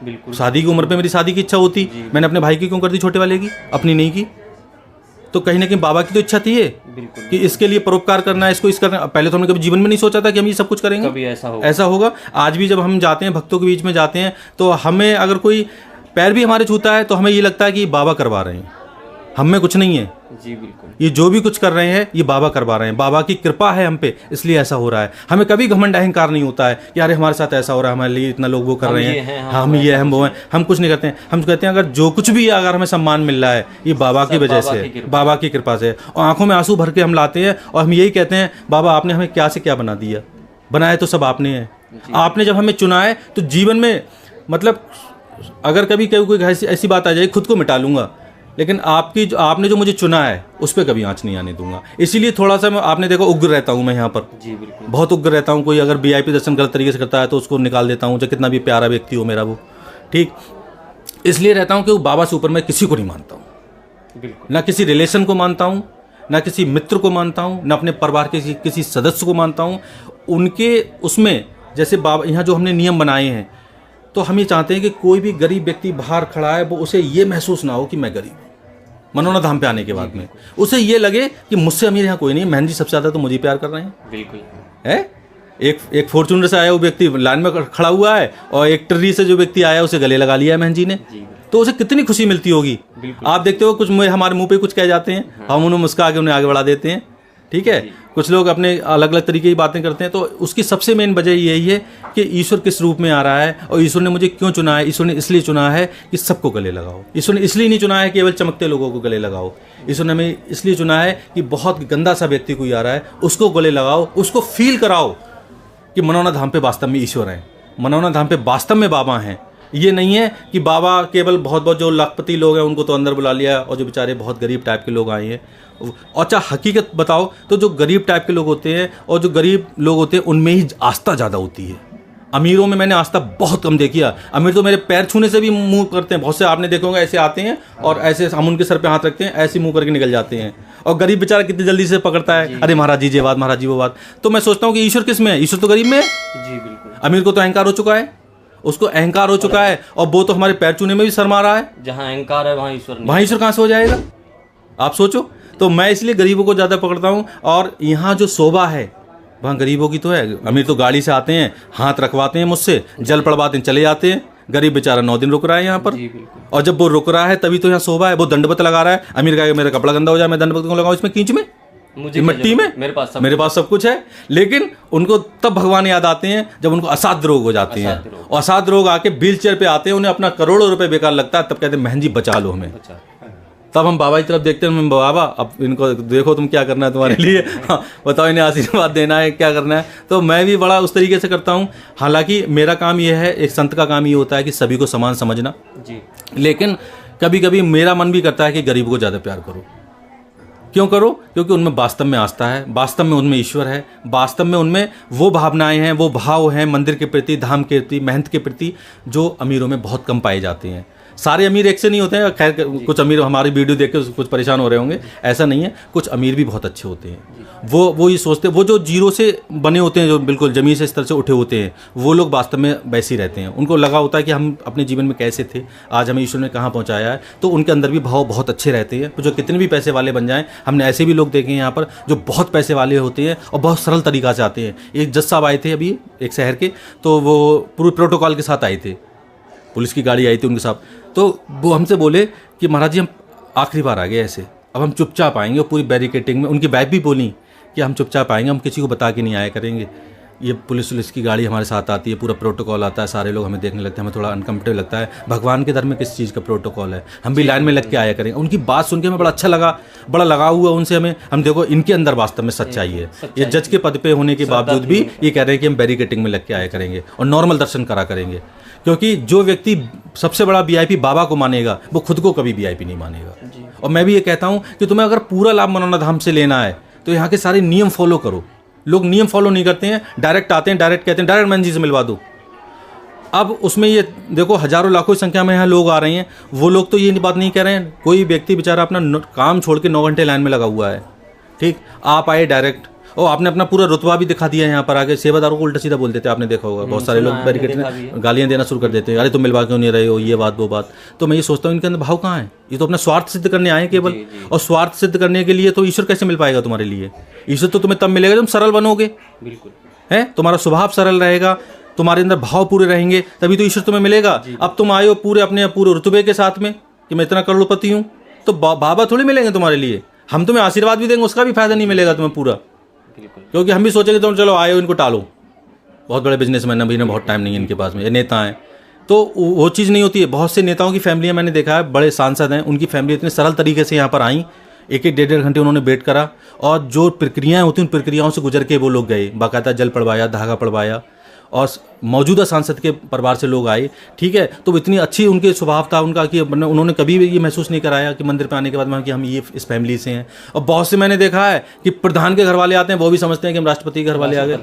बिल्कुल, शादी की उम्र पे मेरी शादी की इच्छा होती। मैंने अपने भाई की क्यों कर दी, छोटे वाले की, अपनी नहीं की? तो कहीं ना कहीं बाबा की तो इच्छा थी ये कि इसके लिए परोपकार करना है, इसको इस करना। पहले तो हमने कभी जीवन में नहीं सोचा था कि हम ये सब कुछ करेंगे, कभी ऐसा होगा। आज भी जब हम जाते हैं, भक्तों के बीच में जाते हैं, तो हमें अगर कोई पैर भी हमारे छूता है तो हमें ये लगता है कि बाबा करवा रहे हैं, हम में कुछ नहीं है। जी बिल्कुल, ये जो भी कुछ कर रहे हैं ये बाबा करवा रहे हैं, बाबा की कृपा है हम पे, इसलिए ऐसा हो रहा है। हमें कभी घमंड अहंकार नहीं होता है कि अरे हमारे साथ ऐसा हो रहा है, हमारे लिए इतना लोग वो कर रहे हैं, हम ये हम वो हैं। हम कुछ नहीं करते हैं, हम कहते हैं अगर जो कुछ भी अगर हमें सम्मान मिल रहा है ये बाबा की वजह से, बाबा की कृपा से। और आंखों में आंसू भर के हम लाते हैं और हम यही कहते हैं, बाबा आपने हमें क्या से क्या बना दिया, बनाया तो सब आपने है। आपने जब हमें चुना है तो जीवन में, मतलब अगर कभी कोई ऐसी बात आ जाए, खुद को मिटा लूंगा, लेकिन आपने जो मुझे चुना है उस पर कभी आंच नहीं आने दूंगा। इसीलिए थोड़ा सा मैं, आपने देखा, उग्र रहता हूँ मैं यहाँ पर। जी बिल्कुल, बहुत उग्र रहता हूँ। कोई अगर वीआईपी दर्शन गलत तरीके से करता है तो उसको निकाल देता हूँ, चाहे कितना भी प्यारा व्यक्ति हो मेरा वो, ठीक। इसलिए रहता हूँ कि बाबा से ऊपर मैं किसी को नहीं मानता हूँ, बिल्कुल। ना किसी रिलेशन को मानता हूँ, ना किसी मित्र को मानता हूँ, ना अपने परिवार के किसी सदस्य को मानता हूँ। उनके उसमें जैसे बाबा यहाँ जो हमने नियम बनाए हैं, तो हम ये चाहते हैं कि कोई भी गरीब व्यक्ति बाहर खड़ा है, वो उसे ये महसूस ना हो कि मैं गरीब। मनोना धाम पे आने के बाद में उसे ये लगे कि मुझसे अमीर यहाँ कोई नहीं, महन जी सबसे ज्यादा तो मुझे प्यार कर रहे हैं। बिल्कुल है, एक फॉर्च्यूनर से आया वो व्यक्ति लाइन में खड़ा हुआ है, और एक ट्री से जो व्यक्ति आया उसे गले लगा लिया है महन जी ने, तो उसे कितनी खुशी मिलती होगी। आप देखते हो कुछ हमारे मुंह पे कुछ कह जाते हैं, हम उन्हें मुस्कुरा के उन्हें आगे बढ़ा देते हैं, ठीक है। कुछ लोग अपने अलग अलग तरीके की बातें करते हैं, तो उसकी सबसे मेन वजह यही है कि ईश्वर किस रूप में आ रहा है और ईश्वर ने मुझे क्यों चुना है। ईश्वर ने इसलिए चुना है कि सबको गले लगाओ। ईश्वर ने इसलिए नहीं चुना है केवल चमकते लोगों को गले लगाओ। ईश्वर ने हमें इसलिए चुना है कि बहुत गंदा सा व्यक्ति कोई आ रहा है उसको गले लगाओ, उसको फील कराओ कि मनौना धाम पे वास्तव में ईश्वर हैं, मनौना धाम पे वास्तव में बाबा हैं। ये नहीं है कि बाबा केवल बहुत बहुत जो लाखपति लोग हैं उनको तो अंदर बुला लिया और जो बेचारे बहुत गरीब टाइप के लोग आए हैं। और चाहे हकीकत बताओ तो जो गरीब टाइप के लोग होते हैं और जो गरीब लोग होते हैं उनमें ही आस्था ज़्यादा होती है। अमीरों में मैंने आस्था बहुत कम देखी है। अमीर तो मेरे पैर छूने से भी मुंह करते हैं, बहुत से आपने देखोगे ऐसे आते हैं और ऐसे हम उनके सर पे हाथ रखते हैं, ऐसे मुंह करके निकल जाते हैं। और गरीब बेचारा कितनी जल्दी से पकड़ता है, अरे महाराज जी ये बात, महाराज जी वो बात। तो मैं सोचता हूँ कि ईश्वर किस में है? ईश्वर तो गरीब में है। जी बिल्कुल। अमीर को तो अहंकार हो चुका है, उसको अहंकार हो चुका है और वो तो हमारे पैर छूने में भी शर्मा रहा है। जहाँ अहंकार है वहाँ ईश्वर नहीं। वहाँ ईश्वर कहाँ से हो जाएगा, आप सोचो। तो मैं इसलिए गरीबों को ज़्यादा पकड़ता हूँ। और यहाँ जो शोभा है वहाँ गरीबों की तो है। अमीर तो गाड़ी से आते हैं, हाथ रखवाते हैं मुझसे, जल पड़वाते हैं, चले जाते हैं। गरीब बेचारा 9 दिन रुक रहा है यहाँ पर। और जब वो रुक रहा है तभी तो यहाँ शोभा है। वो दंडवत लगा रहा है। अमीर कहेगा मेरा कपड़ा गंदा हो जाए, मैं दंडवत क्यों लगाऊं इसमें, कींच में, मुझे मिट्टी में, मेरे पास सब कुछ है। लेकिन उनको तब भगवान याद आते हैं जब उनको असाध्य रोग हो जाते हैं। और असाध्य रोग आके व्हील चेयर पे आते हैं, उन्हें अपना करोड़ों रुपए बेकार लगता है। तब कहते हैं बहन जी बचा लो हमें। तब हम बाबा की तरफ देखते हैं, बाबा अब इनको देखो तुम क्या करना है तुम्हारे लिए, हाँ, बताओ इन्हें आशीर्वाद देना है, क्या करना है। तो मैं भी बड़ा उस तरीके से करता हूँ। हालांकि मेरा काम यह है, एक संत का काम ये होता है कि सभी को समान समझना जी। लेकिन कभी कभी मेरा मन भी करता है कि गरीब को ज़्यादा प्यार करो। क्यों करो? क्योंकि उनमें वास्तव में आस्था है, वास्तव में उनमें ईश्वर है, वास्तव में उनमें वो भावनाएं हैं, वो भाव हैं मंदिर के प्रति, धाम के प्रति, मेहनत के प्रति, जो अमीरों में बहुत कम पाए जाते हैं। सारे अमीर एक से नहीं होते हैं। खैर कुछ अमीर हमारी वीडियो देख के कुछ परेशान हो रहे होंगे, ऐसा नहीं है। कुछ अमीर भी बहुत अच्छे होते हैं। वो ये सोचते, वो जो जीरो से बने होते हैं, जो बिल्कुल ज़मीन से स्तर से उठे होते हैं, वो लोग वास्तव में वैसे ही रहते हैं। उनको लगा होता है कि हम अपने जीवन में कैसे थे, आज हमें ईश्वर ने कहाँ पहुँचाया है। तो उनके अंदर भी भाव बहुत अच्छे रहते हैं। जो कितने भी पैसे वाले बन जाएँ, हमने ऐसे भी लोग देखे हैं यहाँ पर जो बहुत पैसे वाले होते हैं और बहुत सरल तरीक़ा से आते हैं। एक जज साहब आए थे अभी एक शहर के, तो वो पूरे प्रोटोकॉल के साथ आए थे, पुलिस की गाड़ी आई थी उनके साथ। तो वो हमसे बोले कि महाराज जी हम आखिरी बार आ गए ऐसे, अब हम चुपचाप आएंगे। और पूरी बैरिकेटिंग में उनकी वाइफ भी बोली कि हम चुपचाप आएंगे, हम किसी को बता के नहीं आया करेंगे। ये पुलिस की गाड़ी हमारे साथ आती है, पूरा प्रोटोकॉल आता है, सारे लोग हमें देखने लगते हैं, हमें थोड़ा अनकम्फर्टेबल लगता है। भगवान के धर्म में किस चीज़ का प्रोटोकॉल है, हम भी लाइन में लग के आया करेंगे। उनकी बात सुन के हमें बड़ा अच्छा लगा, बड़ा लगाव हुआ उनसे हमें। हम देखो इनके अंदर वास्तव में सच्चाई है। ये जज के पद पे होने के बावजूद भी ये कह रहे हैं कि हम बैरिकेटिंग में लग के आया करेंगे और नॉर्मल दर्शन करा करेंगे। क्योंकि जो व्यक्ति सबसे बड़ा वीआईपी बाबा को मानेगा, वो खुद को कभी वीआईपी नहीं मानेगा। और मैं भी ये कहता हूँ कि तुम्हें अगर पूरा लाभ मनौना धाम से लेना है तो यहाँ के सारे नियम फॉलो करो। लोग नियम फॉलो नहीं करते हैं, डायरेक्ट आते हैं, डायरेक्ट कहते हैं डायरेक्ट मैन जी से मिलवा दो। अब उसमें ये देखो हजारों लाखों की संख्या में यहाँ लोग आ रहे हैं। वो लोग तो ये बात नहीं कह रहे हैं, कोई व्यक्ति बेचारा अपना काम छोड़ के 9 घंटे लाइन में लगा हुआ है, ठीक। आप आए डायरेक्ट, और आपने अपना पूरा रुतबा भी दिखा दिया। यहाँ पर आके सेवादारों को उल्टा सीधा बोल देते हैं, आपने देखा होगा। बहुत सारे लोग बैरिकेड में गालियाँ देना शुरू कर देते हैं, अरे तुम मिलवा क्यों नहीं रहे हो, ये बात वो बात। तो मैं ये सोचता हूँ इनके अंदर भाव कहाँ है? ये तो अपना स्वार्थ सिद्ध करने आए केवल। और स्वार्थ सिद्ध करने के लिए तो ईश्वर कैसे मिल पाएगा तुम्हारे लिए? ईश्वर तो तुम्हें तब मिलेगा जब तुम सरल बनोगे, बिल्कुल है, तुम्हारा स्वभाव सरल रहेगा, तुम्हारे अंदर भाव पूरे रहेंगे, तभी तो ईश्वर तुम्हें मिलेगा। अब तुम आए हो पूरे अपने पूरे रुतबे के साथ में कि मैं इतना करोड़पति हूँ, तो बाबा थोड़ी मिलेंगे तुम्हारे लिए। हम तुम्हें आशीर्वाद भी देंगे, उसका भी फायदा नहीं मिलेगा तुम्हें पूरा। क्योंकि हम भी सोचेंगे तुम चलो आए हो, इनको टालो, बहुत बड़े बिजनेसमैन अभी ने बहुत टाइम नहीं है इनके पास में, ये नेता हैं, तो वो चीज़ नहीं होती है। बहुत से नेताओं की फैमिलियाँ मैंने देखा है, बड़े सांसद हैं, उनकी फैमिली इतने सरल तरीके से यहाँ पर आई, 1-1 घंटे उन्होंने वेट करा और जो प्रक्रियाएं होती उन प्रक्रियाओं से गुजर के वो लोग गए, बाकायदा जल पड़वाया, धागा पड़वाया, और मौजूदा सांसद के परिवार से लोग आए, ठीक है। तो इतनी अच्छी उनके स्वभाव था उनका कि उन्होंने कभी भी ये महसूस नहीं कराया कि मंदिर पे आने के बाद में कि हम ये इस फैमिली से हैं। और बहुत से मैंने देखा है कि प्रधान के घर वाले आते हैं, वो भी समझते हैं कि हम राष्ट्रपति के घर वाले आ गए,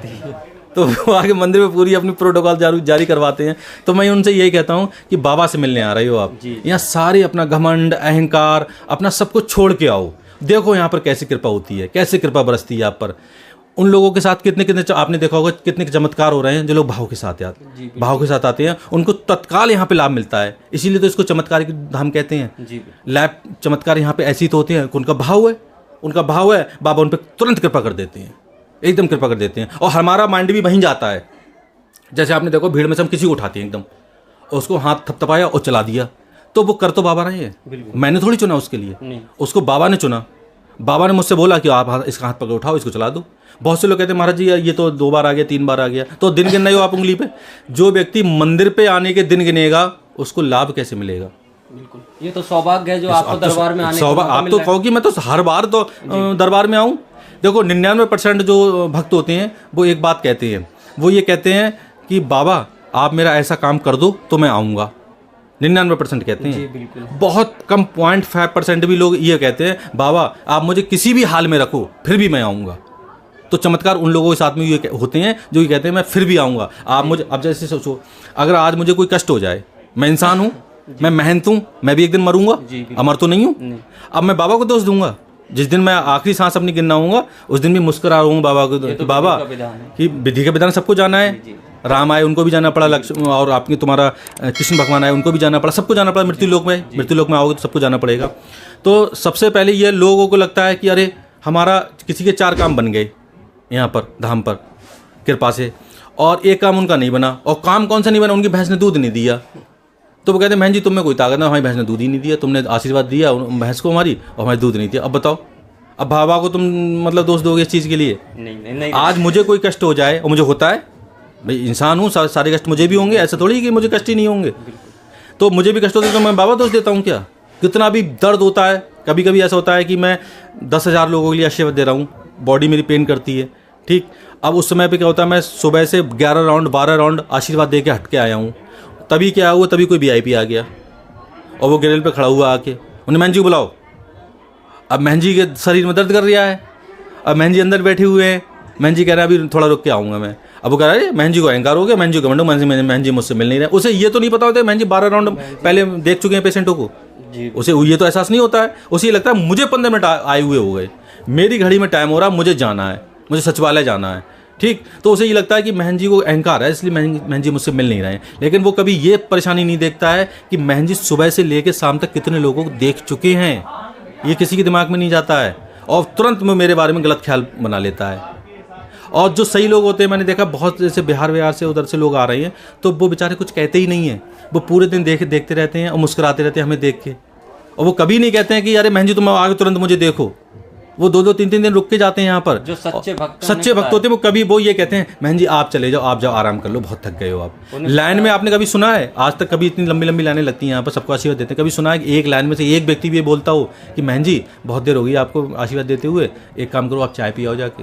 तो वो आगे मंदिर में पूरी अपनी प्रोटोकॉल जारी करवाते हैं। तो मैं उनसे यही कहता हूँ कि बाबा से मिलने आ रहे हो आप, यहाँ सारे अपना घमंड, अहंकार, अपना सब कुछ छोड़ के आओ। देखो यहाँ पर कैसी कृपा होती है, कैसे कृपा बरसती है आप पर। उन लोगों के साथ कितने आपने देखा होगा कितने चमत्कार हो रहे हैं। जो लोग भाव के साथ आते हैं उनको तत्काल यहाँ पे लाभ मिलता है। इसीलिए तो इसको चमत्कार की धाम कहते हैं। लैब चमत्कार यहाँ पे ऐसे ही तो होते हैं, उनका भाव है, बाबा उन पर तुरंत कृपा कर देते हैं, एकदम कृपा कर देते हैं। और हमारा माइंड भी वहीं जाता है। जैसे आपने देखो भीड़ में से हम किसी को उठाते हैं एकदम, उसको हाथ थपथपाया और चला दिया, तो वो कर तो बाबा रहे हैं, मैंने थोड़ी चुना उसके लिए, उसको बाबा ने चुना। बाबा ने मुझसे बोला कि आप इसका हाथ पकड़ उठाओ, इसको चला दो। बहुत से लोग कहते हैं महाराज जी ये तो 2 बार आ गया, 3 बार आ गया, तो दिन गिन रहे हो आप उंगली पे। जो व्यक्ति मंदिर पे आने के दिन गिनेगा उसको लाभ कैसे मिलेगा? बिल्कुल, ये तो सौभाग्य है जो आपको दरबार में आने का मौका आप मिल तो रहा है। कहो कि मैं तो हर बार तो दरबार में आऊँ। देखो 99% जो भक्त होते हैं वो एक बात कहते हैं, वो ये कहते हैं कि बाबा आप मेरा ऐसा काम कर दो तो मैं आऊँगा। 99% कहते जी, हैं। बिल्कुल। बहुत कम 0.5% भी लोग ये कहते हैं बाबा आप मुझे किसी भी हाल में रखो फिर भी मैं आऊँगा। तो चमत्कार उन लोगों के साथ में ये होते हैं जो ये कहते हैं मैं फिर भी आऊँगा। आप मुझे, अब जैसे सोचो अगर आज मुझे कोई कष्ट हो जाए, मैं इंसान हूँ, मैं मेहनत हूँ, मैं भी एक दिन मरूंगा, अमर तो नहीं हूँ। अब मैं बाबा को दोष दूंगा? जिस दिन मैं आखिरी सांस अपनी गिनना होऊंगा उस दिन भी मुस्कुरा रहा हूँ बाबा को, तो बाबा कि विधि का विधान सबको जाना है। राम आए उनको भी जाना पड़ा, लक्ष्मण और आपके तुम्हारा कृष्ण भगवान आए उनको भी जाना पड़ा, सबको जाना पड़ा। मृत्यु लोक में आओगे तो सबको जाना पड़ेगा। तो सबसे पहले ये लोगों को लगता है कि अरे हमारा किसी के 4 काम बन गए यहाँ पर धाम पर कृपा से, और एक काम उनका नहीं बना। और काम कौन सा नहीं बना? उनकी भैंस ने दूध नहीं दिया। तो वो कहते हैं बहन जी तुम में कोई ताकत ना, हमारी भैंस ने दूध ही नहीं दिया, तुमने आशीर्वाद दिया भैंस को हमारी और हमारी दूध नहीं दिया। अब बताओ, अब बाबा को तुम मतलब दोष दोगे इस चीज़ के लिए? नहीं। आज मुझे कोई कष्ट हो जाए, और मुझे होता है, भाई इंसान हूँ, सारे कष्ट मुझे भी होंगे, ऐसा थोड़ी कि मुझे कष्ट ही नहीं होंगे। तो मुझे भी कष्ट होता है तो मैं बाबा दोष देता हूँ क्या? कितना भी दर्द होता है, कभी कभी ऐसा होता है कि मैं 10,000 लोगों के लिए आशीर्वाद दे रहा हूँ, बॉडी मेरी पेन करती है, ठीक। अब उस समय पे क्या होता है, मैं सुबह से 11 राउंड 12 राउंड आशीर्वाद दे के हट के आया हूँ। तभी क्या हुआ, तभी कोई VIP आ गया और वो ग्रिल पे खड़ा हुआ आके, उन्हें महन जी को बुलाओ। अब महन जी के शरीर में दर्द कर रहा है, अब महन जी अंदर बैठे हुए हैं, महन जी कह रहे हैं अभी थोड़ा रुक के आऊँगा मैं। अब वो कह रहा है महन जी को अहंकार हो गया, महन जी को घमंड, महन जी मुझसे मिल नहीं रहे। उसे ये तो नहीं पता होता महन जी 12 राउंड पहले देख चुके हैं पेशेंटों को, उसे ये तो एहसास नहीं होता है। उसे ये लगता है मुझे 15 मिनट आए हुए हो गए, मेरी घड़ी में टाइम हो रहा, मुझे जाना है, मुझे सचिवालय जाना है, ठीक। तो उसे ये लगता है कि महन जी को अहंकार है इसलिए महन जी मुझसे मिल नहीं रहे हैं। लेकिन वो कभी ये परेशानी नहीं देखता है कि महन जी सुबह से लेकर शाम तक कितने लोगों को देख चुके हैं, ये किसी के दिमाग में नहीं जाता है और तुरंत में मेरे बारे में गलत ख्याल बना लेता है। और जो सही लोग होते हैं, मैंने देखा बहुत जैसे बिहार से उधर से लोग आ रहे हैं तो वो बेचारे कुछ कहते ही नहीं हैं, वो पूरे दिन देखते रहते हैं और मुस्कुराते रहते हैं हमें देख के, और वो कभी नहीं कहते हैं कि अरे महन जी तुम आगे तुरंत मुझे देखो। वो 2-2 3-3 दिन रुक के जाते हैं यहाँ पर। जो सच्चे भक्त होते हैं वो कभी वो ये कहते हैं महन जी आप चले जाओ, आप जाओ आराम कर लो, बहुत थक गए हो आप। लाइन में आपने कभी सुना है आज तक, कभी इतनी लंबी लंबी लाइनें लगती हैं यहाँ पर, सबको आशीर्वाद देते हैं, कभी सुना है कि एक लाइन में से एक व्यक्ति भी ये बोलता हो कि महन जी बहुत देर हो गई आपको आशीर्वाद देते हुए, एक काम करो आप चाय पियाओ जाके,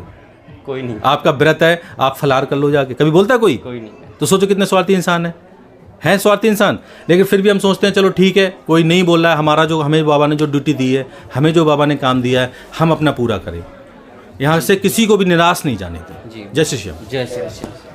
कोई नहीं, आपका व्रत है आप फलार कर लो जाके, कभी बोलता है कोई नहीं। तो सोचो कितने स्वार्थी इंसान है स्वार्थी इंसान। लेकिन फिर भी हम सोचते हैं चलो ठीक है कोई नहीं बोल रहा है, हमारा जो हमें बाबा ने जो ड्यूटी दी है, हमें जो बाबा ने काम दिया है, हम अपना पूरा करें, यहाँ से किसी को भी निराश नहीं जाने दें। जय श्री श्याम। जय श्री श्याम।